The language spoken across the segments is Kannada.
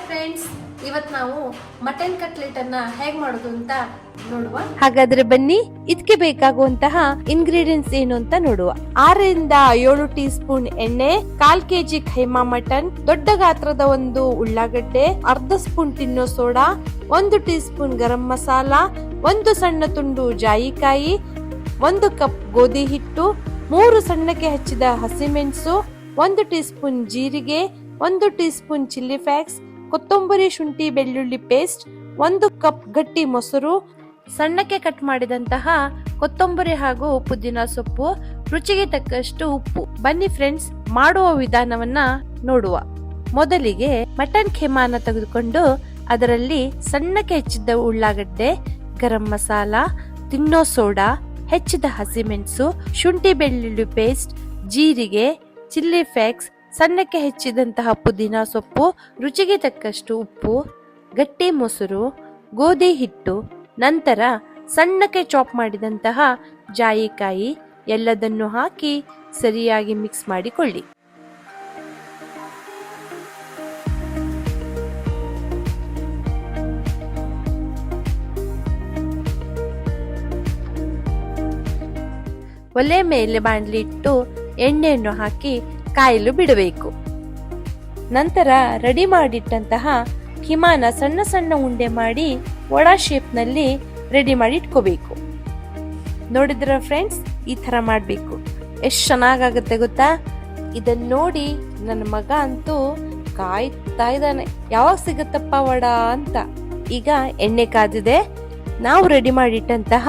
ಫ್ರೆಂಡ್ಸ್, ಇವತ್ತು ನಾವು ಮಟನ್ ಕಟ್ಲೆಟ್ ಅನ್ನ ಹೇಗ್ ಮಾಡೋದು ಅಂತ ನೋಡುವ. ಹಾಗಾದ್ರೆ ಬನ್ನಿ, ಇದಕ್ಕೆ ಬೇಕಾಗುವಂತಹ ಇಂಗ್ರೀಡಿಯೆಂಟ್ಸ್ ಏನು ಅಂತ ನೋಡುವ. 6ರಿಂದ 7 ಟೀ ಸ್ಪೂನ್ ಎಣ್ಣೆ, 1/4 ಕೆಜಿ ಖೈಮಾ ಮಟನ್, ದೊಡ್ಡ ಗಾತ್ರದ ಒಂದು ಉಳ್ಳಾಗಡ್ಡೆ, ಅರ್ಧ ಸ್ಪೂನ್ ತಿನ್ನೋ soda, 1 tea spoon garam masala, 1 ಸಣ್ಣ ತುಂಡು ಜಾಯಿಕಾಯಿ, 1 ಕಪ್ ಗೋಧಿ ಹಿಟ್ಟು, 3 ಸಣ್ಣಕ್ಕೆ ಹೆಚ್ಚಿದ ಹಸಿಮೆಣಸು, 1 ಟೀ ಸ್ಪೂನ್ ಜೀರಿಗೆ, 1 ಟೀ ಸ್ಪೂನ್ ಚಿಲ್ಲಿ ಫ್ಲೇಕ್ಸ್, ಕೊತ್ತಂಬರಿ ಶುಂಠಿ ಬೆಳ್ಳುಳ್ಳಿ ಪೇಸ್ಟ್, 1 ಕಪ್ ಗಟ್ಟಿ ಮೊಸರು, ಸಣ್ಣಕ್ಕೆ ಕಟ್ ಮಾಡಿದಂತಹ ಕೊತ್ತಂಬರಿ ಹಾಗೂ ಪುದೀನ ಸೊಪ್ಪು, ರುಚಿಗೆ ತಕ್ಕಷ್ಟು ಉಪ್ಪು. ಬನ್ನಿ ಫ್ರೆಂಡ್ಸ್, ಮಾಡುವ ವಿಧಾನವನ್ನ ನೋಡುವ. ಮೊದಲಿಗೆ ಮಟನ್ ಖೇಮಾನ ತೆಗೆದುಕೊಂಡು ಅದರಲ್ಲಿ ಸಣ್ಣಕ್ಕೆ ಹೆಚ್ಚಿದ ಉಳ್ಳಾಗಡ್ಡೆ, ಗರಂ ಮಸಾಲ, ತಿನ್ನೋ ಸೋಡಾ, ಹೆಚ್ಚಿದ ಹಸಿಮೆಣಸು, ಶುಂಠಿ ಬೆಳ್ಳುಳ್ಳಿ ಪೇಸ್ಟ್, ಜೀರಿಗೆ, ಚಿಲ್ಲಿ ಫ್ಲೇಕ್ಸ್, ಸಣ್ಣಕ್ಕೆ ಹೆಚ್ಚಿದಂತಹ ಪುದೀನ ಸೊಪ್ಪು, ರುಚಿಗೆ ತಕ್ಕಷ್ಟು ಉಪ್ಪು, ಗಟ್ಟಿ ಮೊಸರು, ಗೋಧಿ ಹಿಟ್ಟು, ನಂತರ ಸಣ್ಣಕ್ಕೆ ಚಾಪ್ ಮಾಡಿದಂತಹ ಜಾಯಿಕಾಯಿ ಎಲ್ಲದನ್ನು ಹಾಕಿ ಸರಿಯಾಗಿ ಮಿಕ್ಸ್ ಮಾಡಿಕೊಳ್ಳಿ. ಒಲೆ ಮೇಲೆ ಬಾಣಲಿ ಇಟ್ಟು ಎಣ್ಣೆಯನ್ನು ಹಾಕಿ ಕಾಯಲು ಬಿಡಬೇಕು. ನಂತರ ರೆಡಿ ಮಾಡಿಟ್ಟಂತಹ ಖೀಮಾನ ಸಣ್ಣ ಸಣ್ಣ ಉಂಡೆ ಮಾಡಿ ವಡಾ ಶೇಪ್ ನಲ್ಲಿ ರೆಡಿ ಮಾಡಿ ಇಟ್ಕೋಬೇಕು. ನೋಡಿದ್ರ ಫ್ರೆಂಡ್ಸ್, ಈ ತರ ಮಾಡ್ಬೇಕು. ಎಷ್ಟು ಚೆನ್ನಾಗಾಗುತ್ತೆ ಗೊತ್ತಾ? ಇದನ್ನ ನೋಡಿ ನನ್ನ ಮಗ ಅಂತೂ ಕಾಯ್ತಾ ಇದ್ದಾನೆ, ಯಾವಾಗ ಸಿಗತ್ತಪ್ಪ ವಡಾ ಅಂತ. ಈಗ ಎಣ್ಣೆ ಕಾದಿದೆ. ನಾವು ರೆಡಿ ಮಾಡಿಟ್ಟಂತಹ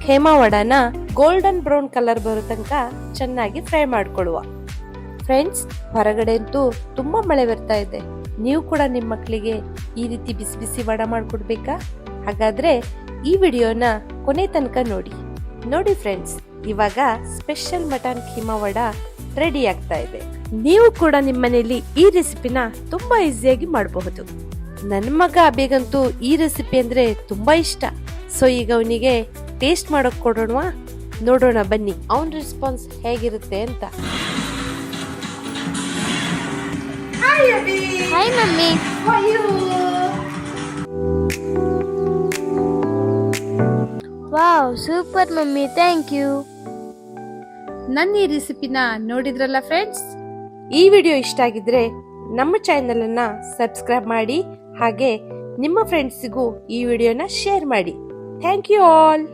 ಖೇಮಾ ವಡಾನ ಗೋಲ್ಡನ್ ಬ್ರೌನ್ ಕಲರ್ ಬರೋ ತನಕ ಚೆನ್ನಾಗಿ ಫ್ರೈ ಮಾಡ್ಕೊಳ್ಳುವ. ಫ್ರೆಂಡ್ಸ್, ಹೊರಗಡೆ ಅಂತೂ ತುಂಬಾ ಮಳೆ ಬರ್ತಾ ಇದೆ. ನೀವು ಕೂಡ ನಿಮ್ಮ ಮಕ್ಕಳಿಗೆ ಈ ರೀತಿ ಬಿಸಿ ಬಿಸಿ ವಡ ಮಾಡ್ಕೊಡ್ಬೇಕಾ? ಹಾಗಾದ್ರೆ ಈ ವಿಡಿಯೋನ ಕೊನೆ ತನಕ ನೋಡಿ ಫ್ರೆಂಡ್ಸ್, ಇವಾಗ special mutton keema vada ready ಆಗ್ತಾ ಇದೆ. ನೀವು ಕೂಡ ನಿಮ್ಮ ಮನೆಯಲ್ಲಿ ಈ ರೆಸಿಪಿನ ತುಂಬಾ ಈಸಿಯಾಗಿ ಮಾಡಬಹುದು. ನನ್ನ ಮಗ ಅಬೇಗಂತೂ ಈ ರೆಸಿಪಿ ಅಂದ್ರೆ ತುಂಬಾ ಇಷ್ಟ. ಸೊ ಈಗ ಅವನಿಗೆ ಟೇಸ್ಟ್ ಮಾಡೋಕ್ ಕೊಡೋಣವಾ? ನೋಡೋಣ ಬನ್ನಿ ಅವನ್ ರೆಸ್ಪಾನ್ಸ್ ಹೇಗಿರುತ್ತೆ ಅಂತ. Hi Abhi. Hi mummy. How are you? Wow, super mummy, thank you. ನನ್ನ ಈ ರೆಸಿಪಿನ ನೋಡಿದ್ರಲ್ಲ ಫ್ರೆಂಡ್ಸ್? ಈ ವಿಡಿಯೋ ಇಷ್ಟ ಆಗಿದ್ರೆ ನಮ್ಮ ಚಾನೆಲ್ ಅನ್ನ ಸಬ್ಸ್ಕ್ರೈಬ್ ಮಾಡಿ, ಹಾಗೆ ನಿಮ್ಮ ಫ್ರೆಂಡ್ಸಿಗೂ ಈ ವಿಡಿಯೋನ ಶೇರ್ ಮಾಡಿ. Thank you all.